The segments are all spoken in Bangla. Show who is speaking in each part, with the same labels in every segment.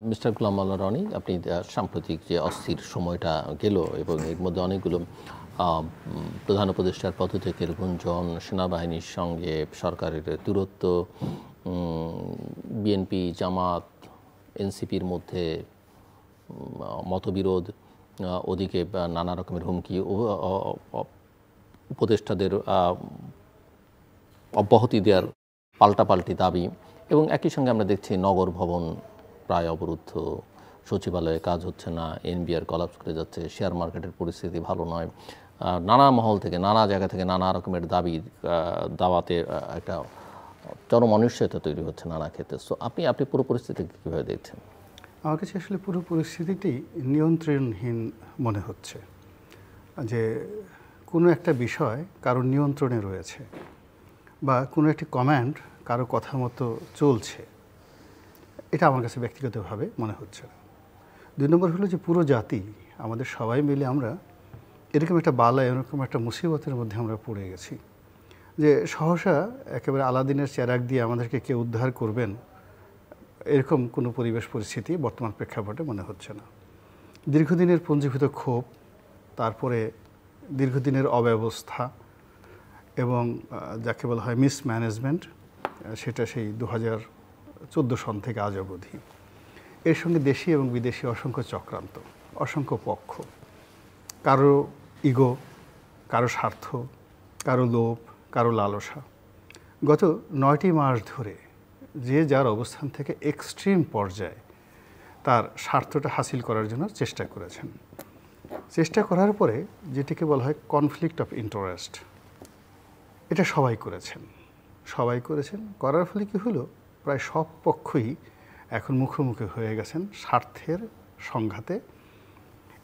Speaker 1: মিস্টার গোলাম মাওলা রনি, আপনি সাম্প্রতিক যে অস্থির সময়টা গেল এবং এর মধ্যে অনেকগুলো প্রধান উপদেষ্টার পদত্যাগের গুঞ্জন, সেনাবাহিনীর সঙ্গে সরকারের দূরত্ব, বিএনপি, জামাত, এনসিপির মধ্যে মতবিরোধ, ওদিকে নানা রকমের হুমকি, উপদেষ্টাদের অব্যাহতি দেওয়ার পাল্টাপাল্টি দাবি, এবং একই সঙ্গে আমরা দেখছি নগর ভবন প্রায় অবরুদ্ধ, সচিবালয়ে কাজ হচ্ছে না, এনবিআর কলাপস করে যাচ্ছে, শেয়ার মার্কেটের পরিস্থিতি ভালো নয়, নানা মহল থেকে, নানা জায়গা থেকে নানা রকমের দাওয়াতে একটা চরম অনিশ্চয়তা তৈরি হচ্ছে নানা ক্ষেত্রে। সো আপনি পুরো পরিস্থিতিকে কীভাবে দেখছেন?
Speaker 2: আমার কাছে আসলে পুরো পরিস্থিতিটি নিয়ন্ত্রণহীন মনে হচ্ছে, যে কোনো একটা বিষয় কারো নিয়ন্ত্রণে রয়েছে বা কোনো একটি কমান্ড কারো কথা মতো চলছে, এটা আমার কাছে ব্যক্তিগতভাবে মনে হচ্ছে না। 2 নম্বর হলো যে পুরো জাতি, আমাদের সবাই মিলে আমরা এরকম একটা এরকম একটা মুসিবতের মধ্যে আমরা পড়ে গেছি যে সহসা একেবারে আলাদিনের চেরাগ দিয়ে আমাদেরকে কেউ উদ্ধার করবেন, এরকম কোনো পরিবেশ পরিস্থিতি বর্তমান প্রেক্ষাপটে মনে হচ্ছে না। দীর্ঘদিনের পুঞ্জীভূত ক্ষোভ, তারপরে দীর্ঘদিনের অব্যবস্থা এবং যাকে বলা হয় মিসম্যানেজমেন্ট, সেটা সেই 2014 সন থেকে আজ অবধি। এর সঙ্গে দেশি এবং বিদেশি অসংখ্য চক্রান্ত, অসংখ্য পক্ষ, কারো ইগো, কারো স্বার্থ, কারো লোভ, কারো লালসা। গত 9টি মাস ধরে যে যার অবস্থান থেকে এক্সট্রিম পর্যায়ে তার স্বার্থটা হাসিল করার জন্য চেষ্টা করেছেন। চেষ্টা করার পরে যেটিকে বলা হয় কনফ্লিক্ট অফ ইন্টারেস্ট, এটা সবাই করেছেন। করার ফলে কী হলো, প্রায় সব পক্ষই এখন মুখোমুখি হয়ে গেছেন স্বার্থের সংঘাতে,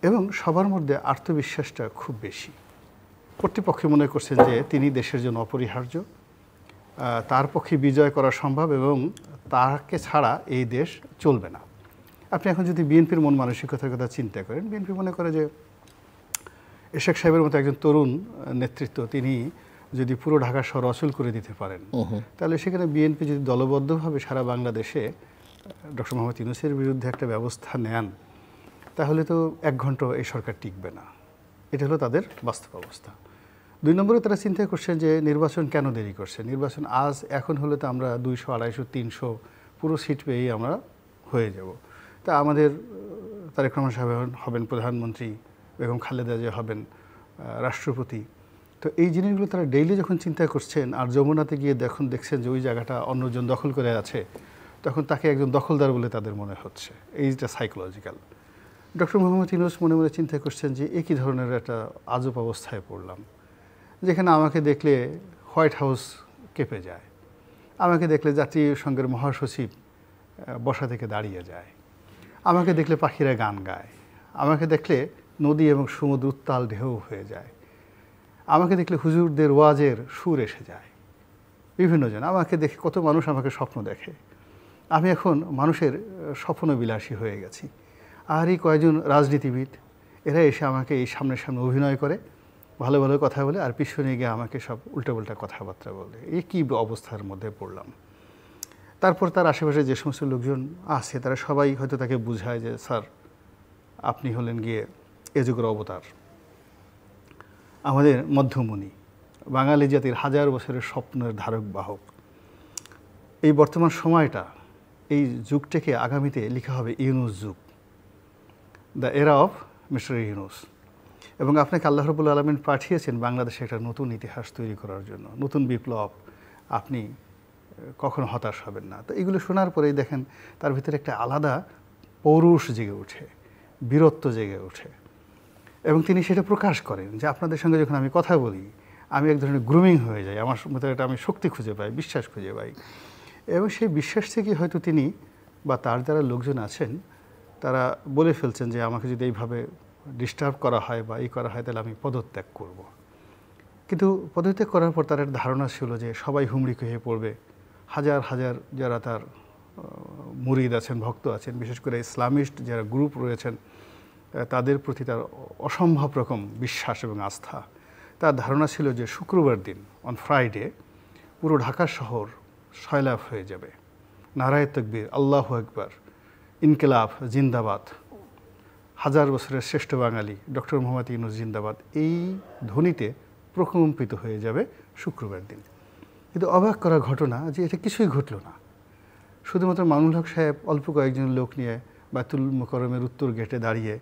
Speaker 2: এবং সবার মধ্যে আত্মবিশ্বাসটা খুব বেশি। কর্তৃপক্ষে মনে করছেন যে তিনি দেশের জন্য অপরিহার্য, তার পক্ষে বিজয় করা সম্ভব এবং তাকে ছাড়া এই দেশ চলবে না। আপনি এখন যদি বিএনপির মন মানসিকতার কথা চিন্তা করেন, বিএনপি মনে করে যে এরশাদ সাহেবের মতো একজন তরুণ নেতৃত্ব, তিনি যদি পুরো ঢাকা শহর অচল করে দিতে পারেন, তাহলে সেখানে বিএনপি যদি দলবদ্ধভাবে সারা বাংলাদেশে ডক্টর মোহাম্মদ ইউনূসের বিরুদ্ধে একটা ব্যবস্থা নেন, তাহলে তো 1 ঘন্টা এই সরকার টিকবে না। এটা হলো তাদের বাস্তব অবস্থা। 2 নম্বরে তারা চিন্তা করছেন যে নির্বাচন কেন দেরি করছে, নির্বাচন এখন হলে তো আমরা 200, 250, 300 পুরো সিট পেয়েই আমরা হয়ে যাব। তা আমাদের তারেক রহমান সাহেব হবেন প্রধানমন্ত্রী, বেগম খালেদা জিয়া হবেন রাষ্ট্রপতি। তো এই জিনিসগুলো তারা ডেইলি যখন চিন্তা করছেন, আর যমুনাতে গিয়ে দেখছেন যে ওই জায়গাটা অন্যজন দখল করে আছে, তখন তাকে একজন দখলদার বলে তাদের মনে হচ্ছে। এইটা সাইকোলজিক্যাল। ডক্টর মোহাম্মদ ইউনূস মনে মনে চিন্তা করছেন যে একই ধরনের একটা আজব অবস্থায় পড়লাম, যেখানে আমাকে দেখলে হোয়াইট হাউস কেঁপে যায়, আমাকে দেখলে জাতিসংঘের মহাসচিব বসা থেকে দাঁড়িয়ে যায়, আমাকে দেখলে পাখিরা গান গায়, আমাকে দেখলে নদী এবং সমুদ্র উত্তাল ঢেউ হয়ে যায়, আমাকে দেখলে হুজুরদের ওয়াজের সুর এসে যায়। বিভিন্নজন আমাকে দেখে, কত মানুষ আমাকে স্বপ্ন দেখে। আমি এখন মানুষের স্বপ্নবিলাসী হয়ে গেছি। আর এই কয়েকজন রাজনীতিবিদ, এরা এসে আমাকে এই সামনে অভিনয় করে, ভালো ভালো কথা বলে, আর পিছনে গিয়ে আমাকে সব উল্টাপাল্টা কথাবার্তা বলে। এই কী অবস্থার মধ্যে পড়লাম। তারপর তার আশেপাশে যে সমস্ত লোকজন আছে, তারা সবাই হয়তো তাকে বুঝায় যে স্যার, আপনি হলেন গিয়ে এ যুগের অবতার, আমাদের মধ্যমণি, বাঙালি জাতির 1000 বছরের স্বপ্নের ধারক বাহক। এই বর্তমান সময়টা, এই যুগটাকে আগামীতে লেখা হবে ইউনূস যুগ, দ্য এরা অফ মিস্টার ইউনূস। এবং আপনাকে আল্লাহ রাব্বুল আলামিন পাঠিয়েছেন বাংলাদেশে একটা নতুন ইতিহাস তৈরি করার জন্য, নতুন বিপ্লব। আপনি কখনো হতাশ হবেন না। তো এগুলো শোনার পরেই দেখেন তার ভিতরে একটা আলাদা পৌরুষ জেগে ওঠে, বীরত্ব জেগে ওঠে, এবং তিনি সেটা প্রকাশ করেন যে আপনাদের সঙ্গে যখন আমি কথা বলি, আমি এক ধরনের গ্রুমিং হয়ে যাই, আমার মধ্যে একটা আমি শক্তি খুঁজে পাই, বিশ্বাস খুঁজে পাই। এবং সেই বিশ্বাস থেকে হয়তো তিনি বা তার যারা লোকজন আছেন, তারা বলে ফেলছেন যে আমাকে যদি এইভাবে ডিস্টার্ব করা হয় বা করা হয়, তাহলে আমি পদত্যাগ করব। কিন্তু পদত্যাগ করার পর তার একটা ধারণা ছিল যে সবাই হুমড়ি খেয়ে পড়বে, হাজার হাজার যারা তার মুরিদ আছেন, ভক্ত আছেন, বিশেষ করে ইসলামিস্ট যারা গ্রুপ রয়েছেন, তাদের প্রতি তার অসম্ভব রকম বিশ্বাস এবং আস্থা। তার ধারণা ছিল যে শুক্রবার দিন, অন ফ্রাইডে, পুরো ঢাকা শহর সয়লাভ হয়ে যাবে, নারায়ে তাকবীর, আল্লাহু আকবার, ইনকিলাব জিন্দাবাদ, হাজার বছরের শ্রেষ্ঠ বাঙালি ডক্টর মোহাম্মদ ইউনূস জিন্দাবাদ, এই ধ্বনিতে প্রকম্পিত হয়ে যাবে শুক্রবার দিন। কিন্তু অবাক করা ঘটনা যে এটা কিছুই ঘটল না। শুধুমাত্র মামুনুল হক সাহেব অল্প কয়েকজন লোক নিয়ে বায়তুল মোকাররমের উত্তর গেটে দাঁড়িয়ে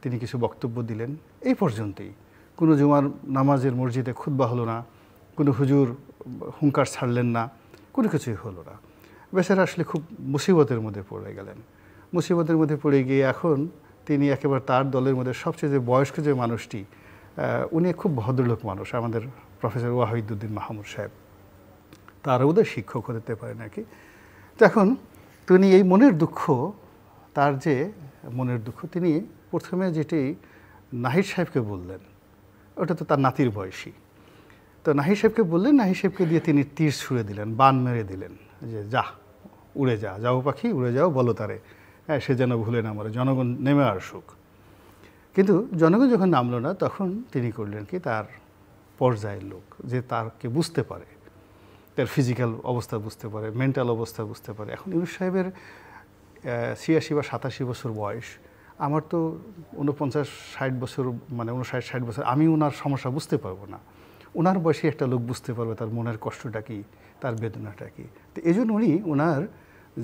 Speaker 2: তিনি কিছু বক্তব্য দিলেন, এই পর্যন্তই। কোনো জুমার নামাজের মসজিদে খুতবা হলো না, কোনো হুজুর হুঙ্কার ছাড়লেন না, কোনো কিছুই হলো না। বেচারা আসলে খুব মুসিবতের মধ্যে পড়ে গেলেন। মুসিবতের মধ্যে পড়ে গিয়ে এখন তিনি একেবারে তার দলের মধ্যে সবচেয়ে যে বয়স্ক যে মানুষটি, উনি খুব ভদ্রলোক মানুষ, আমাদের প্রফেসর ওয়াহিদুদ্দিন মাহমুদ সাহেব, তারও বোধহয় শিক্ষক হতে পারে নাকি। তো এখন তিনি এই মনের দুঃখ, তার যে মনের দুঃখ, তিনি প্রথমে যেটি নাহিদ সাহেবকে বললেন, ওটা তো তার নাতির বয়সী, তো নাহিদ সাহেবকে বললেন, নাহিদ সাহেবকে দিয়ে তিনি তীর ছুঁড়ে দিলেন, বান মেরে দিলেন যে যা উড়ে যা, যাও পাখি উড়ে যাও, বলো তারে, হ্যাঁ সে যেন ভুলে না মরে, জনগণ নেমে আসুক। কিন্তু জনগণ যখন নামলো না, তখন তিনি করলেন কি, তার পর্যায়ের লোক যে তারকে বুঝতে পারে, তার ফিজিক্যাল অবস্থা বুঝতে পারে, মেন্টাল অবস্থা বুঝতে পারে। এখন ইউনূস সাহেবের ৮৬ বা ৮৭ বছর বয়স, আমার তো ৪৯-৬০ বছর, মানে ৫৯-৬০ বছর, আমি ওনার সমস্যা বুঝতে পারবো না। ওনার বয়সী একটা লোক বুঝতে পারবে তার মনের কষ্টটা কী, তার বেদনাটা কী। তো এই জন্য উনি ওনার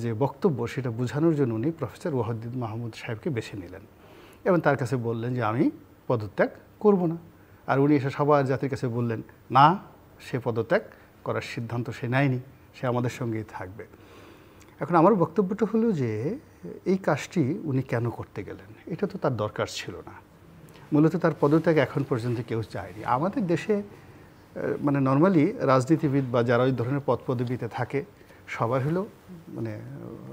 Speaker 2: যে বক্তব্য সেটা বোঝানোর জন্য উনি প্রফেসর ওয়াহিদুদ্দিন মাহমুদ সাহেবকে বেছে নিলেন এবং তার কাছে বললেন যে আমি পদত্যাগ করব না। আর উনি এসে সবার জাতির কাছে বললেন না, সে পদত্যাগ করার সিদ্ধান্ত সে নেয়নি, সে আমাদের সঙ্গেই থাকবে। এখন আমার বক্তব্যটা হলো যে এই কাজটি উনি কেন করতে গেলেন, এটা তো তার দরকার ছিল না। মূলত তার পদত্যাগ এখন পর্যন্ত কেউ চায়নি। আমাদের দেশে মানে নর্মালি রাজনীতিবিদ বা যারা ওই ধরনের পদ পদবিতে থাকে সবার হলো মানে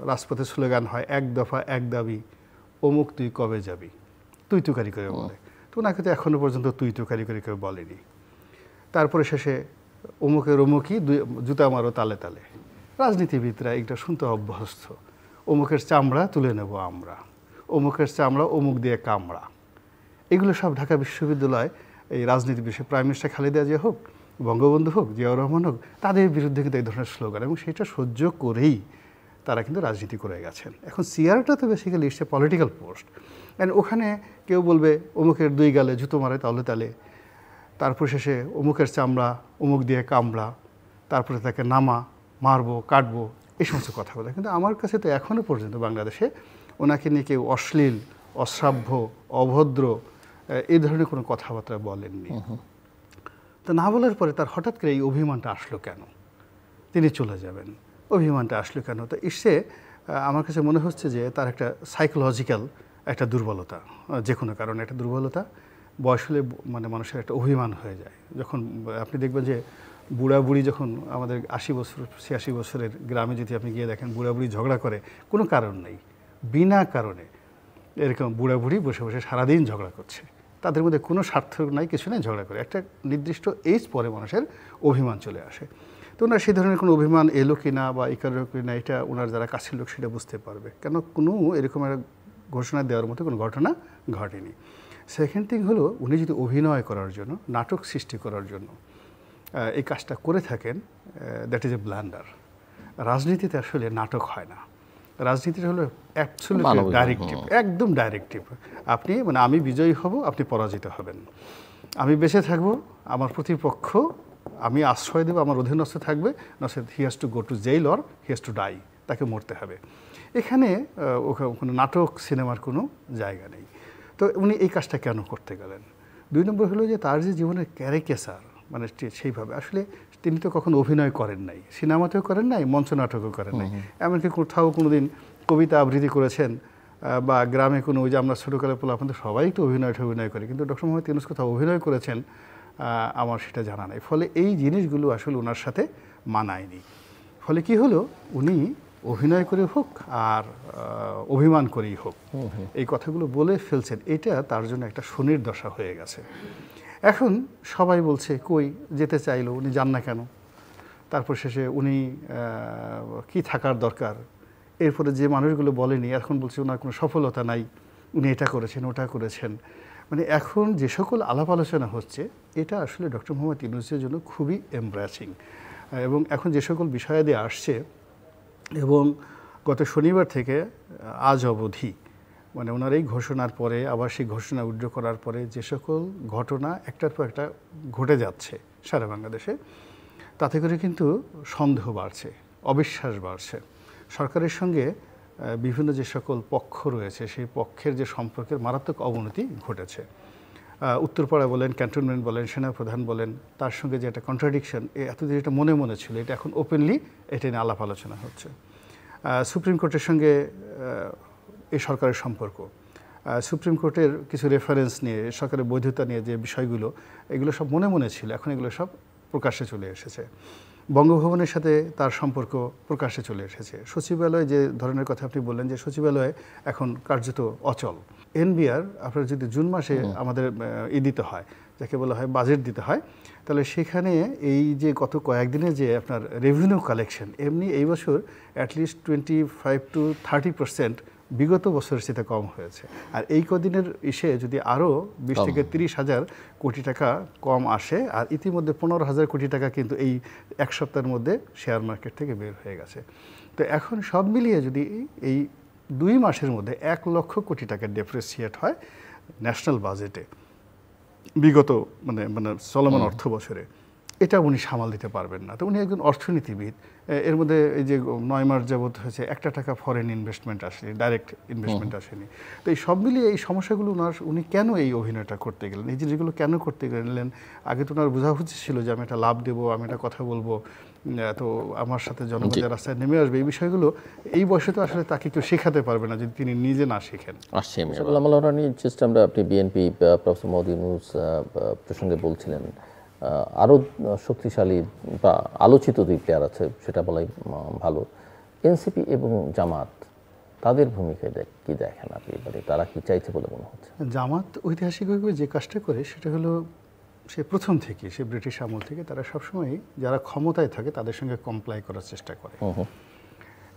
Speaker 2: রাজপথে স্লোগান হয়, এক দফা এক দাবি, অমুক তুই কবে যাবি, তুই তুকারি করে বলে। তো ওনাকে তো এখনও পর্যন্ত তুই তুকারি করে কেউ বলেনি। তারপরে শেষে অমুকের অমুকই জুতা মারো তালে তালে। রাজনীতিবিদরা এটা শুনতে অভ্যস্ত। অমুকের চামড়া তুলে নেব আমরা, অমুকের চামড়া অমুক দিয়ে কামড়া। এগুলো সব ঢাকা বিশ্ববিদ্যালয় এই রাজনীতি বিষয়ে প্রাইম মিনিস্টার খালেদা জিয়া হোক, বঙ্গবন্ধু হোক, জিয়াউর রহমান হোক, তাদের বিরুদ্ধে কিন্তু এই ধরনের স্লোগান, এবং সেটা সহ্য করেই তারা কিন্তু রাজনীতি করে গেছেন। এখন সিআরটা তো basically it's a political post, and ওখানে কেউ বলবে অমুকের দুই গালে জুতো মারে তাহলে তালে, তারপর শেষে অমুকের চামড়া অমুক দিয়ে কামড়া, তারপরে তাকে নামা, মারবো, কাটবো, এই সমস্ত কথা বলে। কিন্তু আমার কাছে তো এখনও পর্যন্ত বাংলাদেশে ওনাকে নিয়ে কেউ অশ্লীল, অশ্রাব্য, অভদ্র এই ধরনের কোনো কথাবার্তা বলেননি। তো না বলার পরে তার হঠাৎ করে এই অভিমানটা আসলো কেন, তিনি চলে যাবেন, অভিমানটা আসলো কেন? তো ইসে আমার কাছে মনে হচ্ছে যে তার একটা সাইকোলজিক্যাল একটা দুর্বলতা, যে কোনো কারণে একটা দুর্বলতা। বয়স হলে মানে মানুষের একটা অভিমান হয়ে যায়। যখন আপনি দেখবেন যে বুড়া বুড়ি যখন আমাদের ৮০ বছর ৮৬ বছরের গ্রামে যদি আপনি গিয়ে দেখেন বুড়া বুড়ি ঝগড়া করে, কোনো কারণ নেই, বিনা কারণে এরকম বুড়া বুড়ি বসে বসে সারাদিন ঝগড়া করছে, তাদের মধ্যে কোনো স্বার্থ নাই, কিছু নেই, ঝগড়া করে। একটা নির্দিষ্ট এজ পরে মানুষের অভিমান চলে আসে। তো ওনার সেই ধরনের কোনো অভিমান এলো কি না বা এই কারণে কি না, এটা ওনার যারা কাছের লোক সেটা বুঝতে পারবে, কেন কোনো এরকম একটা ঘোষণা দেওয়ার মতো কোনো ঘটনা ঘটেনি। সেকেন্ড থিং হলো, উনি যদি অভিনয় করার জন্য, নাটক সৃষ্টি করার জন্য এই কাজটা করে থাকেন, দ্যাট ইজ এ ব্লান্ডার। রাজনীতিতে আসলে নাটক হয় না, রাজনীতিটা হলো অ্যাবসলিউটলি ডাইরেক্টিভ, একদম ডাইরেক্টিভ। আপনি মানে আমি বিজয়ী হব, আপনি পরাজিত হবেন, আমি বেঁচে থাকবো, আমার প্রতিপক্ষ আমি আশ্রয় দেবো, আমার অধীনস্থ থাকবে, নচেত he has to go to jail or he has to die, তাকে মরতে হবে। এখানে কোনো নাটক সিনেমার কোনো জায়গা নেই। তো উনি এই কাজটা কেন করতে গেলেন? ২ নম্বর হলো যে তার যে জীবনের ক্যারিকেচার, মানে সেইভাবে আসলে তিনি তো কখনো অভিনয় করেন নাই, সিনেমাতেও করেন নাই, মঞ্চ নাটকও করেন নাই, এমনকি কোথাও কোনো দিন কবিতা আবৃত্তি করেছেন বা গ্রামে কোনো, ওই যে আমরা ছোটোকালে বলে আপনাদের সবাই একটু অভিনয় করে, কিন্তু ডক্টর মোহাম্মদ ইউনূস কোথাও অভিনয় করেছেন আমার সেটা জানা নাই। ফলে এই জিনিসগুলো আসলে ওনার সাথে মানায়নি। ফলে কি হলো, উনি অভিনয় করে হোক আর অভিমান করেই হোক এই কথাগুলো বলে ফেলছেন, এটা তার জন্য একটা শনির দশা হয়ে গেছে। এখন সবাই বলছে কই যেতে চাইলো, উনি যান না কেন? তারপর শেষে উনি কি থাকার দরকার, এরপরে যে মানুষগুলো বলেনি এখন বলছে ওনার কোনো সফলতা নাই, উনি এটা করেছেন ওটা করেছেন। মানে এখন যে সকল আলাপ আলোচনা হচ্ছে এটা আসলে ডক্টর মোহাম্মদ ইউনূসের জন্য খুবই এমব্রাসিং, এবং এখন যে সকল বিষয়াদি আসছে এবং গত শনিবার থেকে আজ অবধি মানে ওনার এই ঘোষণার পরে আবার সেই ঘোষণা উইথড্র করার পরে যে সকল ঘটনা একটার পর একটা ঘটে যাচ্ছে সারা বাংলাদেশে, তাতে করে কিন্তু সন্দেহ বাড়ছে, অবিশ্বাস বাড়ছে। সরকারের সঙ্গে বিভিন্ন যে সকল পক্ষ রয়েছে সেই পক্ষের যে সম্পর্কের মারাত্মক অবনতি ঘটেছে। উত্তরপাড়া বলেন, ক্যান্টনমেন্ট বলেন, সেনাপ্রধান বলেন, তার সঙ্গে যে একটা কন্ট্রাডিকশন, এতদিন এটা মনে মনে ছিল, এটা এখন ওপেনলি এটা নিয়ে আলাপ আলোচনা হচ্ছে। সুপ্রিম কোর্টের সঙ্গে এই সরকারের সম্পর্ক, সুপ্রিম কোর্টের কিছু রেফারেন্স নিয়ে, সরকারের বৈধতা নিয়ে যে বিষয়গুলো, এগুলো সব মনে মনে ছিল, এখন এগুলো সব প্রকাশ্যে চলে এসেছে। বঙ্গভবনের সাথে তার সম্পর্ক প্রকাশ্যে চলে এসেছে। সচিবালয় যে ধরনের কথা আপনি বললেন, যে সচিবালয় এখন কার্যত অচল। এনবিআর আপনার যদি জুন মাসে আমাদের দিতে হয়, যাকে বলা হয় বাজেট দিতে হয়, তাহলে সেখানে এই যে গত কয়েকদিনে যে আপনার রেভিনিউ কালেকশন, এমনি এই বছর অ্যাটলিস্ট 25 to 30% বিগত বছরের সাথে কম হয়েছে। আর এই কদিনের যদি আরও 20 থেকে 30 হাজার কোটি টাকা কম আসে, আর ইতিমধ্যে 15,000 কোটি টাকা কিন্তু এই এক সপ্তাহের মধ্যে শেয়ার মার্কেট থেকে বের হয়ে গেছে। তো এখন সব মিলিয়ে যদি এই 2 মাসের মধ্যে 1 লক্ষ কোটি টাকা ডেপ্রিসিয়েট হয় ন্যাশনাল বাজেটে বিগত মানে চলমান অর্থ বছরে, এটা উনি সামাল দিতে পারবেন না। তো উনি একজন অর্থনীতিবিদ, এর মধ্যে এই যে 9 মাস যাবত হয়েছে 1 টাকা ফরেন ইনভেস্টমেন্ট আসেনি, ডাইরেক্ট ইনভেস্টমেন্ট আসেনি। তো এই সব মিলিয়ে এই সমস্যাগুলো উনি কেন এই অভিনয়টা করতে গেলেন, এই জিনিসগুলো কেন করতে গেলেন? আগে তো ওনার বোঝা উচিত ছিল যে আমি একটা লাভ দেবো, আমি একটা কথা বলবো, তো আমার সাথে জনগণের রাস্তায় নেমে আসবে। এই বিষয়গুলো এই বয়সে তো আসলে তাকে কেউ শেখাতে পারবে না যদি তিনি নিজে না শেখেন।
Speaker 1: আপনি বিএনপি প্রফেসর মোহাম্মদ ইউনূস প্রসঙ্গে বলছিলেন, আরও শক্তিশালী বা আলোচিত দুই প্লেয়ার আছে, সেটা বলাই ভালো। এনসিপি এবং জামাত, তাদের ভূমিকায় কি দেখেন আপনি? এবারে তারা কি চাইছে বলে মনে হচ্ছে?
Speaker 2: জামাত ঐতিহাসিকভাবে যে কাজটা করে সেটা হলো, সে প্রথম থেকে, সে ব্রিটিশ আমল থেকে তারা সবসময় যারা ক্ষমতায় থাকে তাদের সঙ্গে কমপ্লাই করার চেষ্টা করে,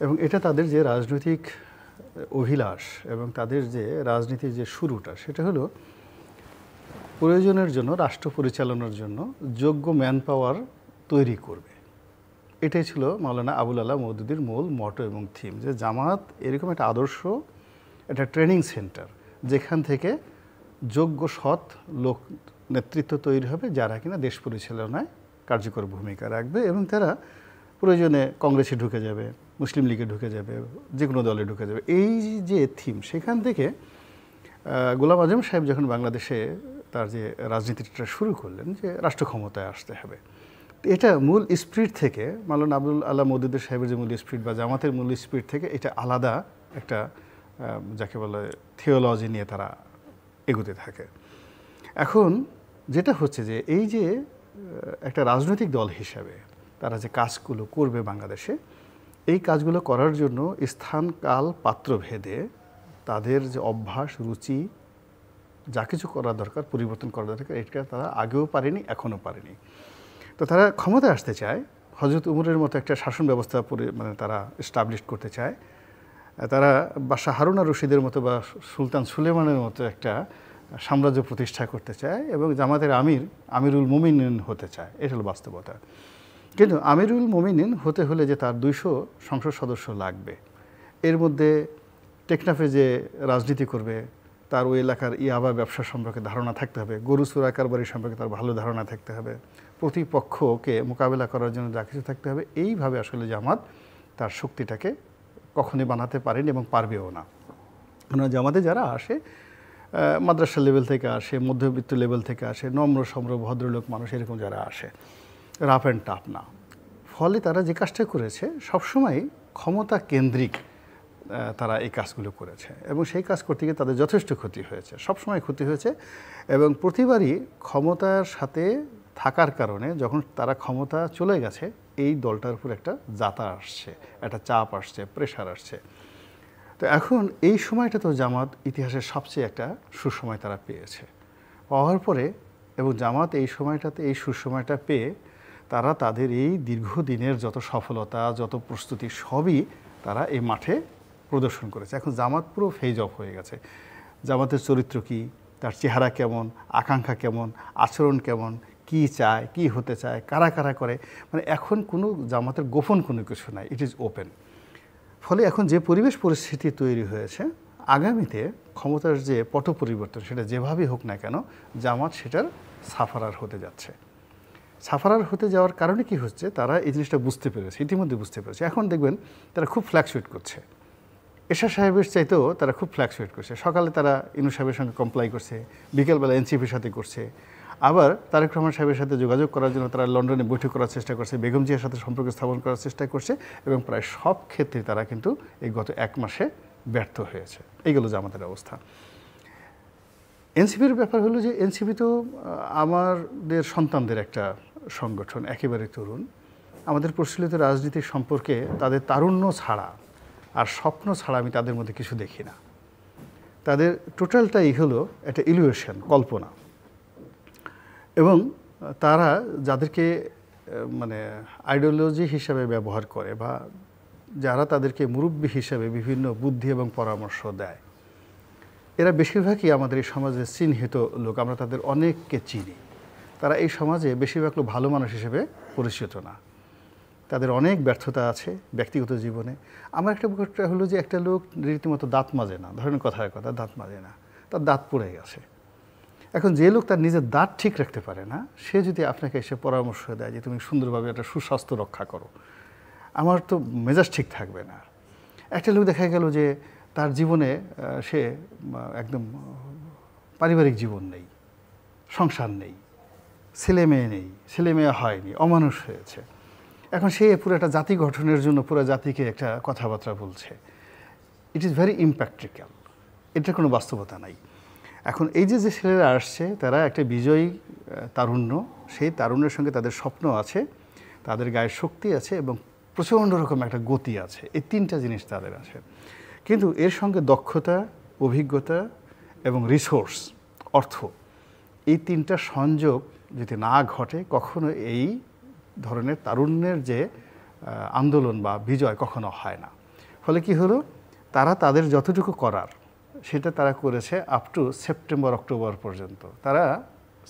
Speaker 2: এবং এটা তাদের যে রাজনৈতিক অভিলাষ এবং তাদের যে রাজনীতির যে শুরুটা, সেটা হলো প্রয়োজনের জন্য, রাষ্ট্র পরিচালনার জন্য যোগ্য ম্যান পাওয়ার তৈরি করবে। এটাই ছিল মাওলানা আবুল আলা মওদুদির মূল মটো এবং থিম, যে জামাত এরকম একটা আদর্শ, একটা ট্রেনিং সেন্টার, যেখান থেকে যোগ্য সৎ লোক নেতৃত্ব তৈরি হবে, যারা কিনা দেশ পরিচালনায় কার্যকর ভূমিকা রাখবে, এবং তারা প্রয়োজনে কংগ্রেসে ঢুকে যাবে, মুসলিম লীগে ঢুকে যাবে, যে কোনো দলে ঢুকে যাবে। এই যে থিম, সেখান থেকে গোলাম আজম সাহেব যখন বাংলাদেশে তার যে রাজনীতিটা শুরু করলেন, যে রাষ্ট্র ক্ষমতায় আসতে হবে, এটা মূল স্পিরিট থেকে, মাওলানা আবুল আলা মওদুদি সাহেবের যে মূল স্পিরিট বা জামাতের মূল স্পিরিট থেকে এটা আলাদা একটা যাকে বলে থিওলজি নিয়ে তারা এগোতে থাকে। এখন যেটা হচ্ছে যে এই যে একটা রাজনৈতিক দল হিসাবে তারা যে কাজগুলো করবে বাংলাদেশে, এই কাজগুলো করার জন্য স্থান কাল পাত্র ভেদে তাদের যে অভ্যাস, রুচি, যা কিছু করা দরকার, পরিবর্তন করা দরকার, এটা তারা আগেও পারেনি, এখনও পারেনি। তো তারা ক্ষমতায় আসতে চায়, হজরত উমরের মতো একটা শাসন ব্যবস্থা তারা এস্টাবলিশ করতে চায়, তারা বাদশাহ হারুন আর রশিদের মতো বা সুলতান সুলেমানের মতো একটা সাম্রাজ্য প্রতিষ্ঠা করতে চায়, এবং জামাতের আমিরুল মুমিনিন হতে চায়। এটা হলো বাস্তবতা। কিন্তু আমিরুল মুমিনিন হতে হলে যে তার 200 সংসদ সদস্য লাগবে, এর মধ্যে টেকনাফে যে রাজনীতি করবে তার ওই এলাকার ইয়াবা ব্যবসা সম্পর্কে ধারণা থাকতে হবে, গরু চোরা কারবারি সম্পর্কে তার ভালো ধারণা থাকতে হবে, প্রতিপক্ষকে মোকাবেলা করার জন্য যা কিছু থাকতে হবে। এইভাবে আসলে জামাত তার শক্তিটাকে কখনোই বানাতে পারেনি এবং পারবেও না। কেননা জামাতে যারা আসে মাদ্রাসা লেভেল থেকে আসে, মধ্যবিত্ত লেভেল থেকে আসে, নম্র সম্র ভদ্রলোক মানুষ, এরকম যারা আসে, রাফ অ্যান্ড টাফ না। ফলে তারা যে কাজটা করেছে সবসময় ক্ষমতা কেন্দ্রিক তারা এই কাজগুলো করেছে, এবং সেই কাজ করতে গিয়ে তাদের যথেষ্ট ক্ষতি হয়েছে, সবসময় ক্ষতি হয়েছে। এবং প্রতিবারই ক্ষমতার সাথে থাকার কারণে যখন তারা ক্ষমতা চলে গেছে, এই দলটার উপর একটা জাতা আসছে, একটা চাপ আসছে, প্রেশার আসছে। তো এখন এই সময়টা তো জামাত ইতিহাসের সবচেয়ে একটা সুসময় তারা পেয়েছে। পাওয়ার পরে এবং জামাত এই সময়টাতে, এই সুসময়টা পেয়ে তারা তাদের এই দীর্ঘদিনের যত সফলতা, যত প্রস্তুতি, সবই তারা এই মাঠে প্রদর্শন করেছে। এখন জামাত পুরো ফেজ অফ হয়ে গেছে। জামাতের চরিত্র কী, তার চেহারা কেমন, আকাঙ্ক্ষা কেমন, আচরণ কেমন, কি চায়, কি হতে চায়, কারা কারা করে, মানে এখন কোনো জামাতের গোপন কোনো কিছু নাই, ইট ইজ ওপেন। ফলে এখন যে পরিবেশ পরিস্থিতি তৈরি হয়েছে, আগামীতে ক্ষমতার যে পট পরিবর্তন সেটা যেভাবেই হোক না কেন, জামাত সেটার সাফারার হতে যাচ্ছে। সাফারার হতে যাওয়ার কারণে কি হচ্ছে, তারা এই জিনিসটা বুঝতে পেরেছে, ইতিমধ্যে বুঝতে পেরেছে। এখন দেখবেন তারা খুব ফ্ল্যাকচুয়েট করছে, এরশাদ সাহেবের চাইতেও তারা খুব ফ্ল্যাকচুয়েট করছে। সকালে তারা ইনু সাহেবের সঙ্গে কমপ্লাই করছে, বিকেলবেলা এনসিপির সাথে করছে, আবার তারেক রহমান সাহেবের সাথে যোগাযোগ করার জন্য তারা লন্ডনে বৈঠক করার চেষ্টা করছে, বেগম জিয়ার সাথে সম্পর্ক স্থাপন করার চেষ্টা করছে, এবং প্রায় সব ক্ষেত্রে তারা কিন্তু এই গত 1 মাসে ব্যর্থ হয়েছে। এইগুলো জামাতের অবস্থা। এনসিপির ব্যাপার হলো যে এনসিপি তো আমাদের সন্তানদের একটা সংগঠন, একেবারে তরুণ। আমাদের প্রচলিত রাজনীতির সম্পর্কে তাদের তারুণ্য ছাড়া আর স্বপ্ন ছাড়া আমি তাদের মধ্যে কিছু দেখি না। তাদের টোটালটাই হলো একটা ইলিউশন, কল্পনা। এবং তারা যাদেরকে মানে আইডিওলজি হিসাবে ব্যবহার করে বা যারা তাদেরকে মুরব্বী হিসাবে বিভিন্ন বুদ্ধি এবং পরামর্শ দেয়, এরা বেশিরভাগই আমাদের এই সমাজে চিহ্নিত লোক। আমরা তাদের অনেককে চিনি। তারা এই সমাজে বেশিরভাগ লোক ভালো মানুষ হিসেবে পরিচিত না। তাদের অনেক ব্যর্থতা আছে ব্যক্তিগত জীবনে। আমার একটা ব্যাপারটা হলো যে একটা লোক রীতিমতো দাঁত মাজে না, ধরেন কথার কথা দাঁত মাজে না, তার দাঁত পড়ে গেছে। এখন যে লোক তার নিজের দাঁত ঠিক রাখতে পারে না, সে যদি আপনাকে এসে পরামর্শ দেয় যে তুমি সুন্দরভাবে একটা সুস্বাস্থ্য রক্ষা করো, আমার তো মেজাজ ঠিক থাকবে না। একটা লোক দেখা গেল যে তার জীবনে সে একদম পারিবারিক জীবন নেই, সংসার নেই, ছেলে মেয়ে নেই, ছেলে মেয়ে হয়নি, অমানুষ হয়েছে। এখন সে পুরো একটা জাতি গঠনের জন্য পুরো জাতিকে একটা কথাবার্তা বলছে। ইট ইজ ভেরি ইম্প্র্যাকটিক্যাল, এটার কোনো বাস্তবতা নাই। এখন এই যে ছেলেরা আসছে, তারা একটা বিজয়ী তারুণ্য, সেই তারুণ্যের সঙ্গে তাদের স্বপ্ন আছে, তাদের গায়ে শক্তি আছে এবং প্রচণ্ড রকম একটা গতি আছে। এই 3টা জিনিস তাদের আছে। কিন্তু এর সঙ্গে দক্ষতা, অভিজ্ঞতা এবং রিসোর্স, অর্থ, এই 3টা সংযোগ যদি না ঘটে, কখনো এই ধরনের তারুণ্যের যে আন্দোলন বা বিজয় কখনো হয় না। ফলে কি হলো, তারা তাদের যতটুকু করার সেটা তারা করেছে আপ টু সেপ্টেম্বর অক্টোবর পর্যন্ত। তারা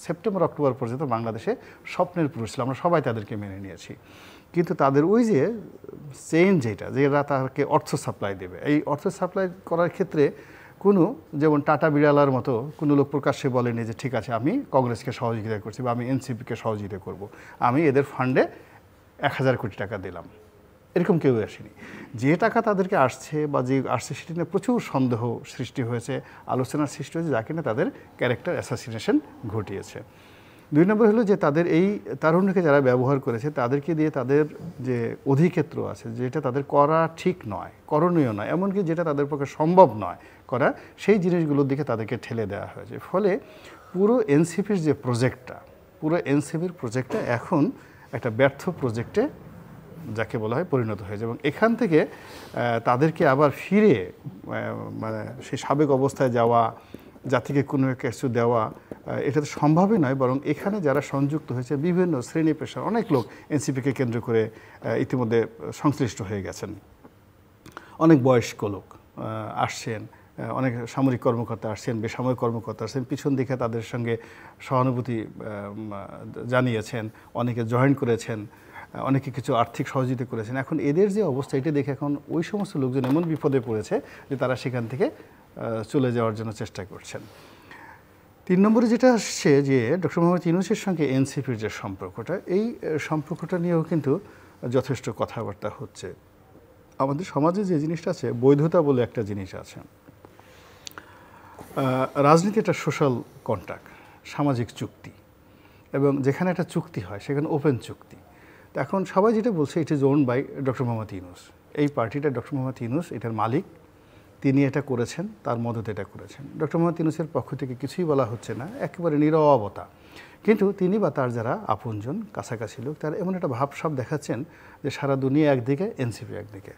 Speaker 2: সেপ্টেম্বর অক্টোবর পর্যন্ত বাংলাদেশে স্বপ্নের পুরুষ ছিল, আমরা সবাই তাদেরকে মেনে নিয়েছি। কিন্তু তাদের ওই যে চেইন যেটা, যেটা তাকে অর্থ সাপ্লাই দেবে, এই অর্থ সাপ্লাই করার ক্ষেত্রে কোনো, যেমন টাটা বিড়ালার মতো কোনো লোক প্রকাশ্যে বলেনি যে ঠিক আছে আমি কংগ্রেসকে সহযোগিতা করছি বা আমি এনসিপিকে সহযোগিতা করব, আমি এদের ফান্ডে 1000 কোটি টাকা দিলাম, এরকম কেউ আসেনি। যে টাকা তাদেরকে আসছে বা যে আসছে সেটা নিয়ে প্রচুর সন্দেহ সৃষ্টি হয়েছে, আলোচনার সৃষ্টি হয়েছে, যা কিনা তাদের ক্যারেক্টার অ্যাসাসিনেশন ঘটিয়েছে। 2 নম্বর হলো যে তাদের এই তারুণ্যকে যারা ব্যবহার করেছে, তাদেরকে দিয়ে তাদের যে অধিক্ষেত্র আছে, যেটা তাদের করা ঠিক নয়, করণীয় নয়, এমনকি যেটা তাদের পক্ষে সম্ভব নয় করা, সেই জিনিসগুলোর দিকে তাদেরকে ঠেলে দেওয়া হয়েছে। ফলে পুরো এনসিপির যে প্রজেক্টটা, পুরো এনসিপির প্রজেক্টটা এখন একটা ব্যর্থ প্রজেক্টে যাকে বলা হয় পরিণত হয়েছে। এবং এখান থেকে তাদেরকে আবার ফিরে মানে সেই সাবেক অবস্থায় যাওয়া, জাতিকে কোনো কিছু দেওয়া, এটা তো সম্ভবই নয়। বরং এখানে যারা সংযুক্ত হয়েছে, বিভিন্ন শ্রেণী পেশার অনেক লোক এনসিপিকে কেন্দ্র করে ইতিমধ্যে সংশ্লিষ্ট হয়ে গেছেন। অনেক বয়স্ক লোক আসছেন, অনেক সামরিক কর্মকর্তা আসছেন, বেসামরিক কর্মকর্তা আসছেন, পিছন দিকে তাদের সঙ্গে সহানুভূতি জানিয়েছেন, অনেকে জয়েন করেছেন, অনেকে কিছু আর্থিক সহযোগিতা করেছেন। এখন এদের যে অবস্থা, এটা দেখে এখন ওই সমস্ত লোকজন এমন বিপদে পড়েছে যে তারা সেখান থেকে চলে যাওয়ার জন্য চেষ্টা করছেন। 3 নম্বরে যেটা আসছে যে ডক্টর মোহাম্মদ ইউনূসের সঙ্গে এনসিপির যে সম্পর্কটা, এই সম্পর্কটা নিয়েও কিন্তু যথেষ্ট কথাবার্তা হচ্ছে। আমাদের সমাজে যে জিনিসটা আছে, বৈধতা বলে একটা জিনিস আছে। রাজনীতি একটা সোশ্যাল কন্ট্রাক্ট, সামাজিক চুক্তি, এবং যেখানে একটা চুক্তি হয় সেখানে ওপেন চুক্তি। তো এখন সবাই যেটা বলছে, it is won by doctor Mohammad Yunus. এই পার্টিটা ডক্টর মোহাম্মদ ইউনূস এটার মালিক, তিনি এটা করেছেন, তার মদতে এটা করেছেন। ডক্টর মোহাম্মদ ইউনূসের পক্ষ থেকে কিছুই বলা হচ্ছে না, একেবারে নীরবতা। কিন্তু তিনি বা তার যারা আপনজন, কাছাকাছি লোক, তারা এমন একটা ভাবসাব দেখাচ্ছেন যে সারা দুনিয়া একদিকে, এনসিপি একদিকে।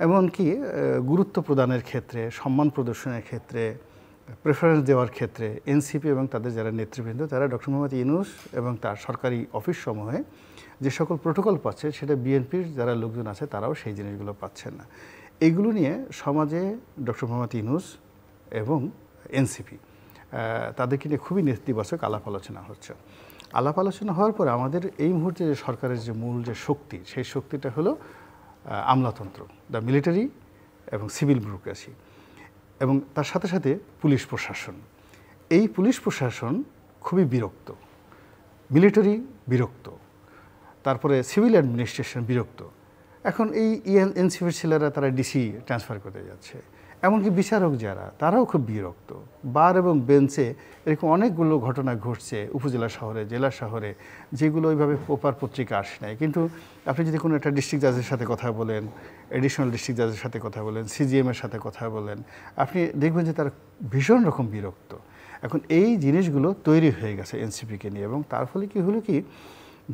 Speaker 2: এমনকি গুরুত্ব প্রদানের ক্ষেত্রে, সম্মান প্রদর্শনের ক্ষেত্রে, প্রেফারেন্স দেওয়ার ক্ষেত্রে এনসিপি এবং তাদের যারা নেতৃবৃন্দ, তারা ডক্টর মোহাম্মদ ইউনূস এবং তার সরকারি অফিস সমূহে যে সকল প্রোটোকল পাচ্ছে, সেটা বিএনপির যারা লোকজন আছে তারাও সেই জিনিসগুলো পাচ্ছেন না। এইগুলো নিয়ে সমাজে ডক্টর মোহাম্মদ ইউনূস এবং এনসিপি তাদেরকে নিয়ে খুবই নেতিবাচক আলাপ আলোচনা হচ্ছে। আলাপ আলোচনা হওয়ার পরে আমাদের এই মুহূর্তে যে সরকারের যে মূল যে শক্তি, সেই শক্তিটা হলো আমলাতন্ত্র, দ্য মিলিটারি এবং সিভিল ব্যুরোক্রেসি এবং তার সাথে সাথে পুলিশ প্রশাসন। এই পুলিশ প্রশাসন খুবই বিরক্ত, মিলিটারি বিরক্ত, তারপরে সিভিল অ্যাডমিনিস্ট্রেশন বিরক্ত। এখন এই এনসিপির ছেলেরা তারা ডিসি ট্রান্সফার করতে যাচ্ছে, এমনকি বিচারক যারা তারাও খুব বিরক্ত। বার এবং বেঞ্চে এরকম অনেকগুলো ঘটনা ঘটছে উপজেলা শহরে, জেলা শহরে, যেগুলো ওইভাবে পেপার পত্রিকা আসে নাই। কিন্তু আপনি যদি কোনো একটা ডিস্ট্রিক্ট জাজের সাথে কথা বলেন, এডিশনাল ডিস্ট্রিক্ট জাজের সাথে কথা বলেন, সিজিএমের সাথে কথা বলেন, আপনি দেখবেন যে তারা ভীষণ রকম বিরক্ত। এখন এই জিনিসগুলো তৈরি হয়ে গেছে এনসিপিকে নিয়ে, এবং তার ফলে কি হলো কি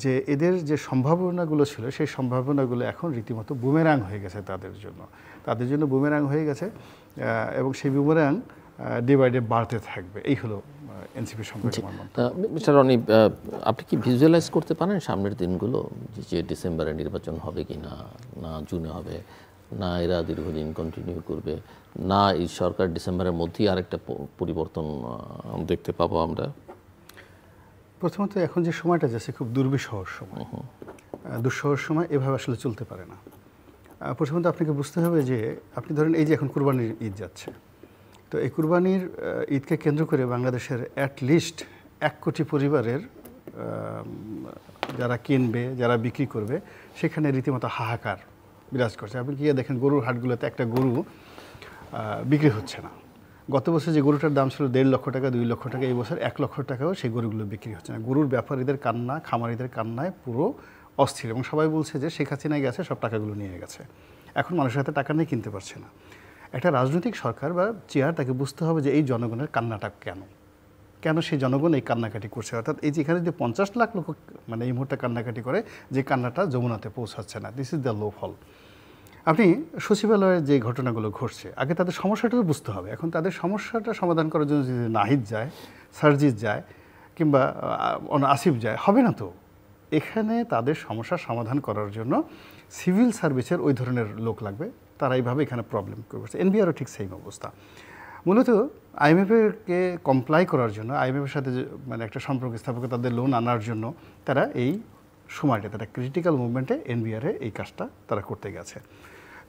Speaker 2: যে এদের যে সম্ভাবনাগুলো ছিল সেই সম্ভাবনাগুলো এখন রীতিমতো বুমেরাং হয়ে গেছে তাদের জন্য বুমেরাং হয়ে গেছে, এবং সেই বুমেরাং ডে বাই ডে বাড়তে থাকবে। এই হলো এনসিপি সম্পর্কে আমার মন্তব্য।
Speaker 1: মিস্টার রনি, আপনি কি ভিজুয়ালাইজ করতে পারেন সামনের দিনগুলো, যে ডিসেম্বরে নির্বাচন হবে কি না, না জুনে হবে, না এরা দীর্ঘদিন কন্টিনিউ করবে, না এই সরকার ডিসেম্বরের মধ্যেই আরেকটা পরিবর্তন দেখতে পাবো আমরা?
Speaker 2: প্রথমত এখন যে সময়টা যাচ্ছে খুব দুর্বিষহ সময়, দুঃসহর সময়, এভাবে আসলে চলতে পারে না। প্রথমত আপনাকে বুঝতে হবে যে আপনি ধরেন এই যে এখন কুরবানির ঈদ যাচ্ছে, তো এই কুরবানির ঈদকে কেন্দ্র করে বাংলাদেশের অ্যাটলিস্ট 1 কোটি পরিবারের যারা কিনবে, যারা বিক্রি করবে, সেখানে রীতিমতো হাহাকার বিরাজ করছে। আপনি গিয়ে দেখেন গরুর হাটগুলোতে একটা গরু বিক্রি হচ্ছে না। গত বছর যে গরুটার দাম ছিল 1.5 লক্ষ টাকা, 2 লক্ষ টাকা, এই বছর 1 লক্ষ টাকাও সেই গরুগুলো বিক্রি হচ্ছে না। গরুর ব্যাপারীদের কান্না, খামারিদের কান্নায় পুরো অস্থির, এবং সবাই বলছে যে শেখ হাসিনা গেছে, সব টাকাগুলো নিয়ে গেছে। এখন মানুষের হাতে টাকা নিয়ে কিনতে পারছে না। একটা রাজনৈতিক সরকার বা চেয়ার, তাকে বুঝতে হবে যে এই জনগণের কান্নাটা কেন সেই জনগণ এই কান্নাকাটি করছে। অর্থাৎ এই যে এখানে যে 50 লাখ লোক মানে এই মুহূর্তে কান্নাকাটি করে, যে কান্নাটা যমুনাতে পৌঁছাচ্ছে না, দিস ইজ দ্য লো ফল। আপনি সচিবালয়ের যে ঘটনাগুলো ঘটছে, আগে তাদের সমস্যাটাও বুঝতে হবে। এখন তাদের সমস্যাটা সমাধান করার জন্য যদি নাহিদ যায়, সার্জিস যায়, কিংবা আসিফ যায়, হবে না তো। এখানে তাদের সমস্যার সমাধান করার জন্য সিভিল সার্ভিসের ওই ধরনের লোক লাগবে, তারা এইভাবে এখানে প্রবলেম করছে। এনবিআরও ঠিক সেম অবস্থা। মূলত আইএমএফকে কমপ্লাই করার জন্য, আইএমএফের সাথে মানে একটা সম্পর্ক স্থাপক, তাদের লোন আনার জন্য তারা এই সময়টা, তারা ক্রিটিক্যাল মুভমেন্টে এনবিআরে এই কাজটা তারা করতে গেছে।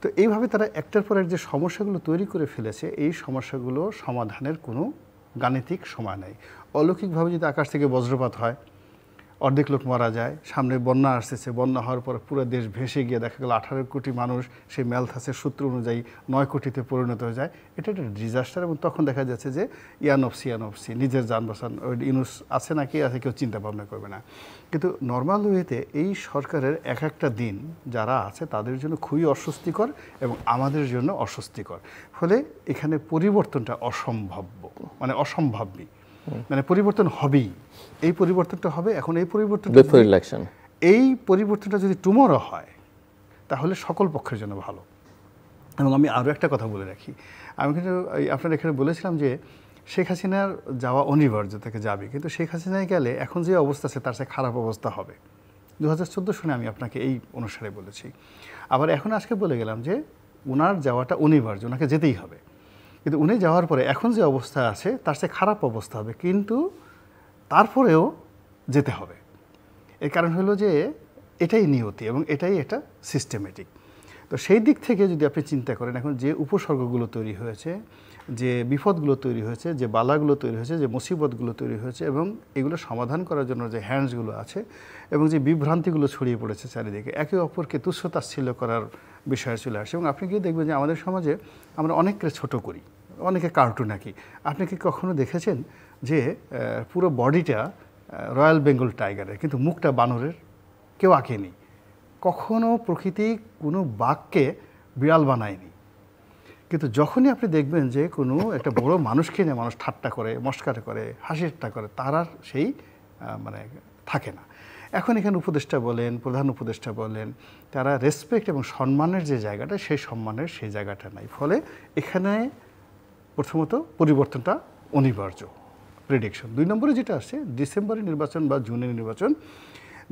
Speaker 2: তো এইভাবে তারা একটার পর এক যে সমস্যাগুলো তৈরি করে ফেলেছে, এই সমস্যাগুলো সমাধানের কোনো গাণিতিক সময় নেই। অলৌকিকভাবে যদি আকাশ থেকে বজ্রপাত হয়, অর্ধেক লোক মারা যায়, সামনে বন্যা আসতেছে, বন্যা হওয়ার পর পুরো দেশ ভেসে গিয়ে দেখা গেল 18 কোটি মানুষ সেই ম্যালথাসের সূত্র অনুযায়ী 9 কোটিতে পরিণত হয়ে যায়, এটা একটা ডিজাস্টার। এবং তখন দেখা যাচ্ছে যে ইয়ানফসি নিজের যান বাঁচান, ওই ইউনুস আছে না কি আছে কেউ চিন্তা ভাবনা করবে না। কিন্তু নর্মাল ওয়েতে এই সরকারের এক একটা দিন যারা আছে তাদের জন্য খুবই অস্বস্তিকর এবং আমাদের জন্য অস্বস্তিকর। ফলে এখানে পরিবর্তনটা অসম্ভাব্য, মানে অসম্ভাবী, মানে পরিবর্তন হবেই। এই পরিবর্তনটা হবে। এখন এই পরিবর্তনটা যদি টুমরো হয় তাহলে সকল পক্ষের জন্য ভালো। এবং আমি আরও একটা কথা বলে রাখি, আমি কিন্তু আপনার এখানে বলেছিলাম যে শেখ হাসিনার যাওয়া অনিবার্য, থেকে যাবে, কিন্তু শেখ হাসিনায় গেলে এখন যে অবস্থা আছে তার চেয়ে খারাপ অবস্থা হবে। 2014 সনে আমি আপনাকে এই অনুসারে বলেছি। আবার এখন আজকে বলে গেলাম যে ওনার যাওয়াটা অনিবার্য, ওনাকে যেতেই হবে। কিন্তু উনি যাওয়ার পরে এখন যে অবস্থা আছে তার চেয়ে খারাপ অবস্থা হবে, কিন্তু তারপরেও যেতে হবে। এর কারণ হলো যে এটাই নিয়তি এবং এটাই একটা সিস্টেমেটিক। তো সেই দিক থেকে যদি আপনি চিন্তা করেন, এখন যে উপসর্গগুলো তৈরি হয়েছে, যে বিপদগুলো তৈরি হয়েছে, যে বালাগুলো তৈরি হয়েছে, যে মুসিবতগুলো তৈরি হয়েছে, এবং এগুলো সমাধান করার জন্য যে হ্যান্ডসগুলো আছে, এবং যে বিভ্রান্তিগুলো ছড়িয়ে পড়েছে চারিদিকে, একে অপরকে তুচ্ছ-তাচ্ছিল্য করার বিষয় চলে আসে। এবং আপনি গিয়ে দেখবেন যে আমাদের সমাজে আমরা অনেককে ছোট করি, অনেকে কার্টুন আঁকি। আপনি কি কখনো দেখেছেন যে পুরো বডিটা রয়্যাল বেঙ্গল টাইগারের, কিন্তু মুখটা বানরের? কেউ আঁকেনি। কখনো প্রকৃতি কোনো বাঘকে বিড়াল বানায়নি। কিন্তু যখনই আপনি দেখবেন যে কোনো একটা বড় মানুষকে নিয়ে মানুষ ঠাট্টা করে, মস্কারা করে, হাসিটা করে, তার আর সেই মানে থাকে না। এখন এখানে উপদেষ্টা বলেন, প্রধান উপদেষ্টা বলেন, তারা রেসপেক্ট এবং সম্মানের যে জায়গাটা, সেই সম্মানের সেই জায়গাটা নাই। ফলে এখানে প্রথমত পরিবর্তনটা অনিবার্য, প্রেডিকশন। 2 নম্বরে যেটা আসছে, ডিসেম্বরে নির্বাচন বা জুনে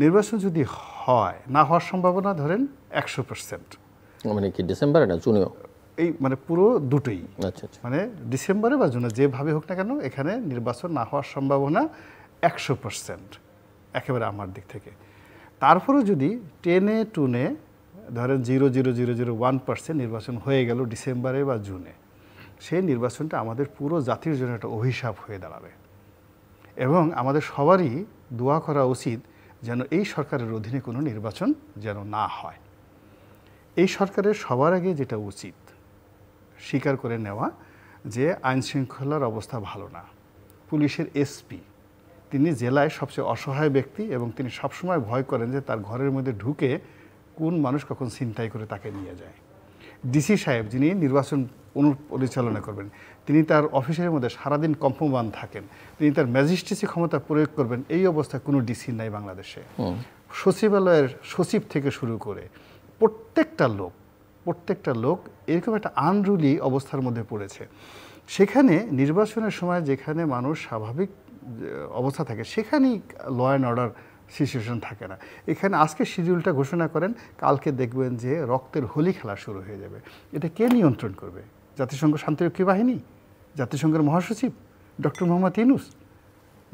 Speaker 2: নির্বাচন যদি হয়, না হওয়ার সম্ভাবনা ধরেন 100%।
Speaker 1: মানে কি ডিসেম্বরে না জুনেও?
Speaker 2: এই মানে পুরো দুটোই।
Speaker 1: আচ্ছা,
Speaker 2: মানে ডিসেম্বরে বা জুনে যেভাবে হোক না কেন, এখানে নির্বাচন না হওয়ার সম্ভাবনা 100% একেবারে আমার দিক থেকে। তারপরে যদি টেনে টুনে ধরেন 0.0001% নির্বাচন হয়ে গেল ডিসেম্বরে বা জুনে, সেই নির্বাচনটা আমাদের পুরো জাতির জন্য একটা অভিশাপ হয়ে দাঁড়াবে। এবং আমাদের সবারই দোয়া করা উচিত যেন এই সরকারের অধীনে কোনো নির্বাচন যেন না হয়। এই সরকারের সবার আগে যেটা উচিত স্বীকার করে নেওয়া যে আইন শৃঙ্খলার অবস্থা ভালো না। পুলিশের এসপি তিনি জেলায় সবচেয়ে অসহায় ব্যক্তি এবং তিনি সবসময় ভয় করেন যে তার ঘরের মধ্যে ঢুকে কোন মানুষ কখন ছিনতাই করে তাকে নিয়ে যায়। ডিসি সাহেব যিনি নির্বাচন পরিচালনা করবেন তিনি তার অফিসের মধ্যে সারাদিন কম্পমান থাকেন, তিনি তার ম্যাজিস্ট্রেসি ক্ষমতা প্রয়োগ করবেন, এই অবস্থায় কোনো ডিসি নাই বাংলাদেশে। সচিবালয়ের সচিব থেকে শুরু করে প্রত্যেকটা লোক এরকম একটা আনরুলি অবস্থার মধ্যে পড়েছে। সেখানে নির্বাচনের সময় যেখানে মানুষ স্বাভাবিক অবস্থা থাকে সেখানেই ল অ্যান্ড অর্ডার সিচুয়েশন থাকে না। এখানে আজকে শিডিউলটা ঘোষণা করেন, কালকে দেখবেন যে রক্তের হোলি খেলা শুরু হয়ে যাবে। এটা কে নিয়ন্ত্রণ করবে? জাতিসংঘ শান্তিরক্ষী বাহিনী, জাতিসংঘের মহাসচিব ডক্টর মোহাম্মদ ইউনূস,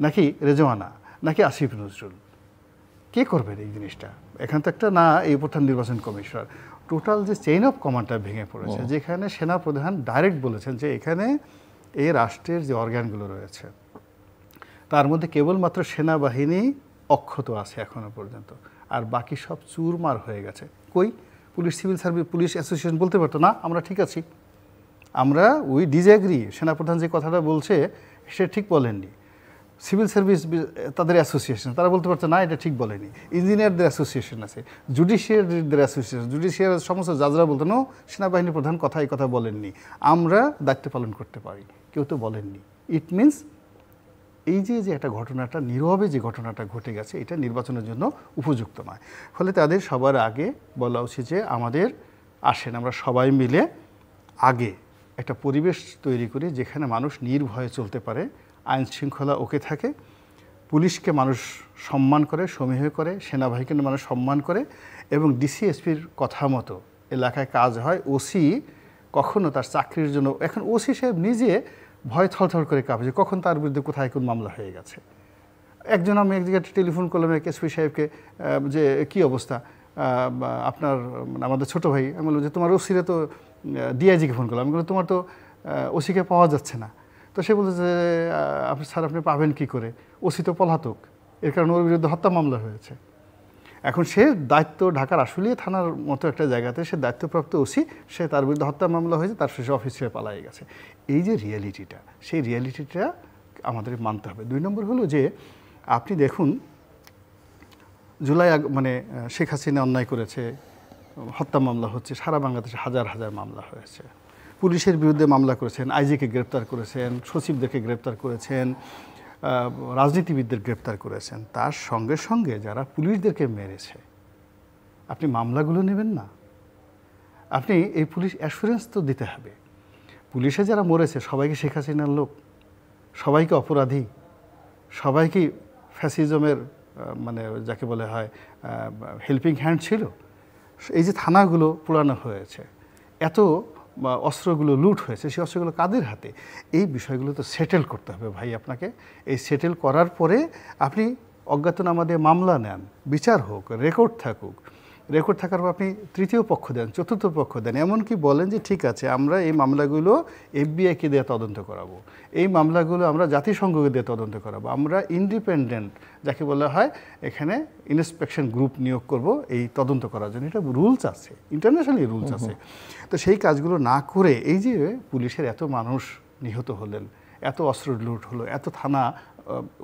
Speaker 2: নাকি রেজওয়ানা, নাকি আসিফ নজরুল? কে করবেন এই জিনিসটা? এখান তো একটা না এই প্রধান নির্বাচন কমিশনার, টোটাল যে চেইন অফ কমান্ডটা ভেঙে পড়েছে, যেখানে সেনাপ্রধান ডাইরেক্ট বলেছেন যে এখানে এই রাষ্ট্রের যে অর্গানগুলো রয়েছে তার মধ্যে কেবলমাত্র সেনাবাহিনী অক্ষত আছে এখনো পর্যন্ত, আর বাকি সব চুরমার হয়ে গেছে। কই police civil service police association বলতে পারতো না আমরা ঠিক আছি, আমরা উই ডিসএগ্রি, সেনাপ্রধান যে কথাটা বলছে সে ঠিক বলেননি। সিভিল সার্ভিস তাদের অ্যাসোসিয়েশন তারা বলতে পারতো না এটা ঠিক বলেনি। ইঞ্জিনিয়ারদের অ্যাসোসিয়েশন আছে, জুডিশিয়ারিদের অ্যাসোসিয়েশন, জুডিশিয়ার সমস্ত জাজরা বলতো না সেনাবাহিনী প্রধান এই কথা বলেননি, আমরা দায়িত্ব পালন করতে পারি, কেউ তো বলেননি। ইট মিনস এই যে একটা ঘটনাটা নীরবে যে ঘটনাটা ঘটে গেছে এটা নির্বাচনের জন্য উপযুক্ত নয়। ফলে তাদের সবার আগে বলা উচিত যে আমাদের আসেন আমরা সবাই মিলে আগে একটা পরিবেশ তৈরি করি যেখানে মানুষ নির্ভয়ে চলতে পারে, আইন শৃঙ্খলা ওকে থাকে, পুলিশকে মানুষ সম্মান করে, সমীহ করে, সেনাবাহিনীকে মানুষ সম্মান করে এবং ডিসিএসপির কথা মতো এলাকায় কাজ হয়। ওসি কখনো তার চাকরির জন্য, এখন ওসি সাহেব নিজে ভয় থরথর করে কাঁপছে কখন তার বিরুদ্ধে কোথায় কোন মামলা হয়ে গেছে। একজন আমি এক জায়গায় টেলিফোন করলাম এক এসপি সাহেবকে যে কী অবস্থা আপনার, আমাদের ছোটো ভাই, আমি বললাম যে তোমার ওসিরে তো ডিআইজিকে ফোন করলাম, আমি বললাম তোমার তো ওসিকে পাওয়া যাচ্ছে না। তো সে বলছে যে আপনি স্যার আপনি পাবেন কী করে, ওসি তো পলাতক, এর কারণে ওর বিরুদ্ধে হত্যা মামলা হয়েছে। এখন সে দায়িত্ব ঢাকার আশুলিয়া থানার মতো একটা জায়গাতে সে দায়িত্বপ্রাপ্ত ওসি, সে তার বিরুদ্ধে হত্যা মামলা হয়েছে, তার শেষে অফিস ছেড়ে পালাই গেছে। এই যে রিয়ালিটিটা, সেই রিয়ালিটিটা আমাদের মানতে হবে। 2 নম্বর হলো যে আপনি দেখুন জুলাই মানে শেখ হাসিনা অন্যায় করেছে, হত্যা মামলা হচ্ছে, সারা বাংলাদেশে হাজার হাজার মামলা হয়েছে। পুলিশের বিরুদ্ধে মামলা করেছেন, আইজিকে গ্রেপ্তার করেছেন, সচিবদেরকে গ্রেপ্তার করেছেন, রাজনীতিবিদদের গ্রেপ্তার করেছেন। তার সঙ্গে সঙ্গে যারা পুলিশদেরকে মেরেছে আপনি মামলাগুলো নেবেন না? আপনি এই পুলিশ অ্যাসুরেন্স তো দিতে হবে। পুলিশে যারা মরেছে সবাইকে শেখ হাসিনার লোক, সবাইকে অপরাধী, সবাইকে ফ্যাসিজমের মানে যাকে বলে হয় হেল্পিং হ্যান্ড ছিল? এই যে থানাগুলো পোড়ানো হয়েছে, এত অস্ত্রগুলো লুট হয়েছে, সেই অস্ত্রগুলো কাদের হাতে? এই বিষয়গুলো তো সেটেল করতে হবে ভাই আপনাকে। এই সেটেল করার পরে আপনি অজ্ঞাতনামা দিয়ে মামলা নেন, বিচার হোক, রেকর্ড থাকুক, রেকর্ড থাকার পর আপনি তৃতীয় পক্ষ দেন, চতুর্থ পক্ষ দেন, এমনকি বলেন যে ঠিক আছে আমরা এই মামলাগুলো এফবিআইকে দিয়ে তদন্ত করাবো, এই মামলাগুলো আমরা জাতিসংঘকে দিয়ে তদন্ত করাবো, আমরা ইন্ডিপেন্ডেন্ট যাকে বলা হয় এখানে ইন্সপেকশন গ্রুপ নিয়োগ করব এই তদন্ত করার জন্য। এটা রুলস আছে, ইন্টারন্যাশনালি রুলস আছে। তো সেই কাজগুলো না করে এই যে পুলিশের এত মানুষ নিহত হলেন, এত অস্ত্র লুট হলো, এত থানা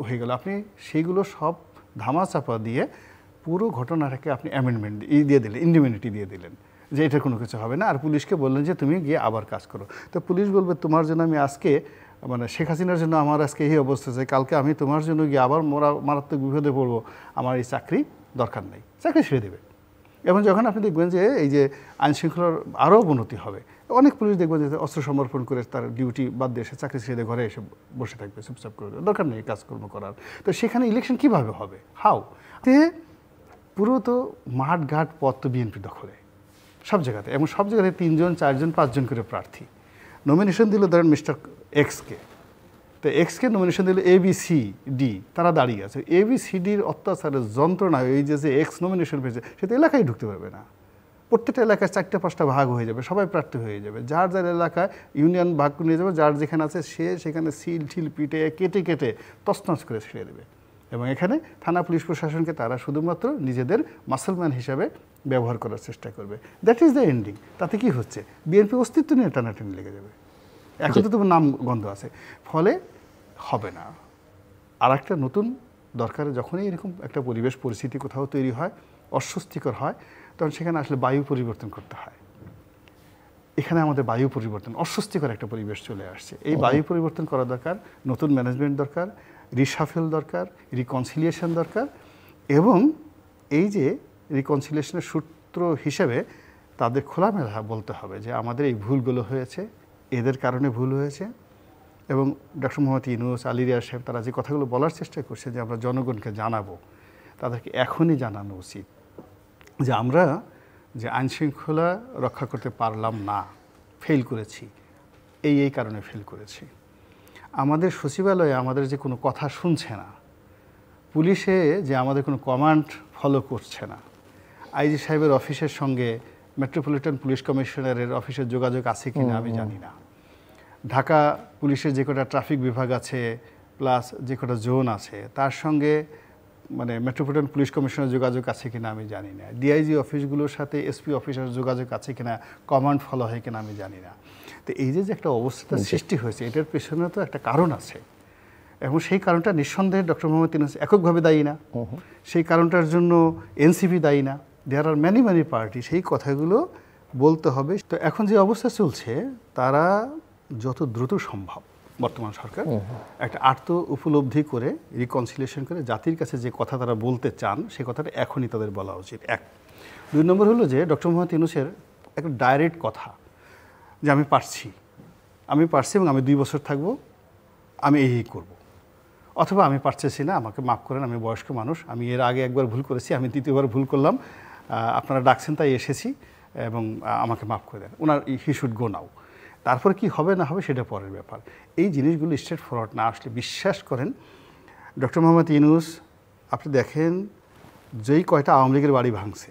Speaker 2: হয়ে গেল, আপনি সেইগুলো সব ধামাচাপা দিয়ে পুরো ঘটনাটাকে আপনি অ্যামেন্ডমেন্ট দিয়ে দিলেন, ইন্ডিমিনিটি দিয়ে দিলেন যে এটা কোনো কিছু হবে না। আর পুলিশকে বললেন যে তুমি গিয়ে আবার কাজ করো। তো পুলিশ বলবে তোমার জন্য আমি আজকে মানে শেখ হাসিনার জন্য আমার আজকে এই অবস্থা আছে, কালকে আমি তোমার জন্য গিয়ে আবার মারাত্মক বিপদে পড়বো, আমার এই চাকরি দরকার নেই, চাকরি ছেড়ে দেবে। এবং যখন আপনি দেখবেন যে এই যে আইনশৃঙ্খলার আরও অবনতি হবে, অনেক পুলিশ দেখবেন যে অস্ত্র সমর্পণ করে তার ডিউটি বাদ দিয়ে এসে চাকরি ছেড়ে ঘরে এসে বসে থাকবে, চুপচাপ করে, দরকার নেই কাজকর্ম করার। তো সেখানে ইলেকশন কীভাবে হবে? হাউ? তে পুরো তো মাঠ ঘাট পথ তো বিএনপি দখলে সব জায়গাতে, এবং সব জায়গাতে 3 জন 4 জন 5 জন করে প্রার্থী। নমিনেশন দিল ধরেন মিস্টার এক্সকে, তো এক্সকে নমিনেশন দিল ABCD, তারা দাঁড়িয়ে আছে। ABCDর অত্যাচারের যন্ত্রণায় এই যে এক্স নমিনেশন পেয়েছে সে তো এলাকায় ঢুকতে পারবে না, প্রত্যেকটা এলাকায় 4-5টা ভাগ হয়ে যাবে, সবাই প্রার্থী হয়ে যাবে, যার যার এলাকায় ইউনিয়ন ভাগ করে নিয়ে যাবে, যার যেখানে আছে সে সেখানে সিল ঠিল পিটে কেটে কেটে তছনছ করে ছেড়ে দেবে। এবং এখানে থানা পুলিশ প্রশাসনকে তারা শুধুমাত্র নিজেদের মাসলম্যান হিসাবে ব্যবহার করার চেষ্টা করবে। That is the ending. তাতে কি হচ্ছে, বিএনপি অস্তিত্ব নিয়ে টানাটানি লেগে যাবে। এখন তো তোমার নাম গন্ধ আছে, ফলে হবে না। আর একটা নতুন দরকার, যখনই এরকম একটা পরিবেশ পরিস্থিতি কোথাও তৈরি হয়, অস্বস্তিকর হয়, তখন সেখানে আসলে বায়ু পরিবর্তন করতে হয়। এখানে আমাদের বায়ু পরিবর্তন, অস্বস্তিকর একটা পরিবেশ চলে আসছে। এই বায়ু পরিবর্তন করা দরকার, নতুন ম্যানেজমেন্ট দরকার, রিসাফেল দরকার, রিকনসিলিয়েশন দরকার। এবং এই যে রিকনসিলিয়েশনের সূত্র হিসেবে তাদের খোলামেলা বলতে হবে যে আমাদের এই ভুলগুলো হয়েছে, এদের কারণে ভুল হয়েছে। এবং ডক্টর মোহাম্মদ ইউনূস, আলী রিয়াজ সাহেব তারা যে কথাগুলো বলার চেষ্টা করছে যে আমরা জনগণকে জানাবো, তাদেরকে এখনই জানানো উচিত যে আমরা যে আইনশৃঙ্খলা রক্ষা করতে পারলাম না, ফেল করেছি, এই কারণে ফেল করেছি। আমাদের সচিবালয়ে আমাদের যে কোনো কথা শুনছে না, পুলিশে যে আমাদের কোনো কমান্ড ফলো করছে না, আইজি সাহেবের অফিসের সঙ্গে মেট্রোপলিটন পুলিশ কমিশনারের অফিসের যোগাযোগ আছে কিনা আমি জানি না, ঢাকা পুলিশের যে কটা ট্রাফিক বিভাগ আছে প্লাস যে কটা জোন আছে তার সঙ্গে মানে মেট্রোপলিটন পুলিশ কমিশনের যোগাযোগ আছে কিনা আমি জানি না, ডিআইজি অফিসগুলোর সাথে এসপি অফিসের যোগাযোগ আছে কিনা, কমান্ড ফলো হয় কিনা আমি জানি না। তো এই যে একটা অবস্থা সৃষ্টি হয়েছে, এটার পেছনে তো একটা কারণ আছে, এবং সেই কারণটা নিঃসন্দেহে ডক্টর মোহাম্মদ ইউনূস এককভাবে দায়ী না, সেই কারণটার জন্য এনসিপি দায়ী না, দেয়ার আর ম্যানি পার্টি। সেই কথাগুলো বলতে হবে। তো এখন যে অবস্থা চলছে, তারা যত দ্রুত সম্ভব বর্তমান সরকার একটা উপলব্ধি করে রিকনসিলিয়েশন করে জাতির কাছে যে কথা তারা বলতে চান সে কথাটা এখনই তাদের বলা উচিত। 1 2 নম্বর হলো যে ডক্টর মোহাম্মদ ইউনূসের একটা ডাইরেক্ট কথা যে আমি পারছি এবং আমি 2 বছর থাকবো, আমি এই করব, অথবা আমি পারতেছি না, আমাকে মাফ করেন, আমি বয়স্ক মানুষ, আমি এর আগে একবার ভুল করেছি, আমি দ্বিতীয়বার ভুল করলাম, আপনারা ডাকছেন তাই এসেছি এবং আমাকে মাফ করে দেন। ওনার হি শুড গো নাও। তারপর কি হবে না হবে সেটা পরের ব্যাপার। এই জিনিসগুলো স্ট্রেট ফরওয়ার্ড না আসলে, বিশ্বাস করেন ডক্টর মোহাম্মদ ইউনূস, আপনি দেখেন যেই কয়টা আওয়ামী লীগের বাড়ি ভাঙছে,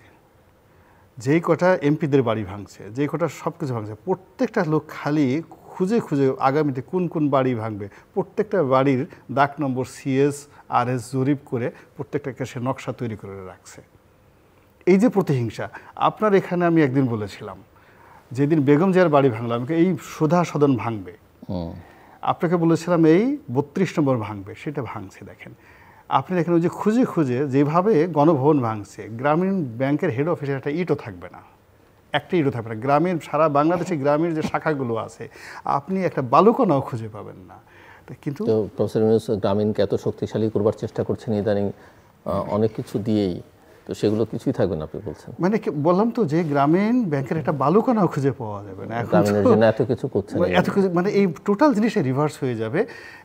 Speaker 2: যেই কটা এমপিদের বাড়ি ভাঙছে, যেই কটা সব কিছু ভাঙছে, প্রত্যেকটা লোক খালি খুঁজে খুঁজে আগামীতে কোন কোন বাড়ি ভাঙবে, প্রত্যেকটা বাড়ির দাগ নম্বর CS RS জরিপ করে প্রত্যেকটাকে সে নকশা তৈরি করে রাখছে। এই যে প্রতিহিংসা, আপনার এখানে আমি একদিন বলেছিলাম যেদিন বেগম জিয়ার বাড়ি ভাঙলাম, আমাকে এই সুধা সদন ভাঙবে, আপনাকে বলেছিলাম এই 32 নম্বর ভাঙবে, সেটা ভাঙছে। দেখেন আপনি দেখেন ওই যে খুঁজে খুঁজে যেভাবে গণভবন ভাঙছে, গ্রামীণ ব্যাংকের হেড অফিসে একটা ইটও থাকবে না, একটা ইটও থাকবে না। গ্রামীণ সারা বাংলাদেশে গ্রামীণ যে শাখাগুলো আছে আপনি একটা বালুকণাও খুঁজে পাবেন না। কিন্তু
Speaker 1: প্রফেসর ইউনূস গ্রামীণকে এত শক্তিশালী করবার চেষ্টা করছেন ইদানিং অনেক কিছু দিয়েই, তো সেগুলো কিছুই থাকবে না আপনি বলছেন?
Speaker 2: মানে বললাম তো যে গ্রামীণ ব্যাংকের একটা বালুকণাও খুঁজে পাওয়া যাবে না,
Speaker 1: গ্রামীণের জন্য এত কিছু করছেন,
Speaker 2: এত কিছু, মানে এই টোটাল জিনিসটা রিভার্স হয়ে যাবে,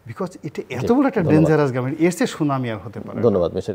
Speaker 2: বিকজ এটা এত বড় একটা ডেঞ্জারাস গ্রামীণ, এর চেয়ে সুনামি আর হতে পারে।
Speaker 1: ধন্যবাদ মিস্টার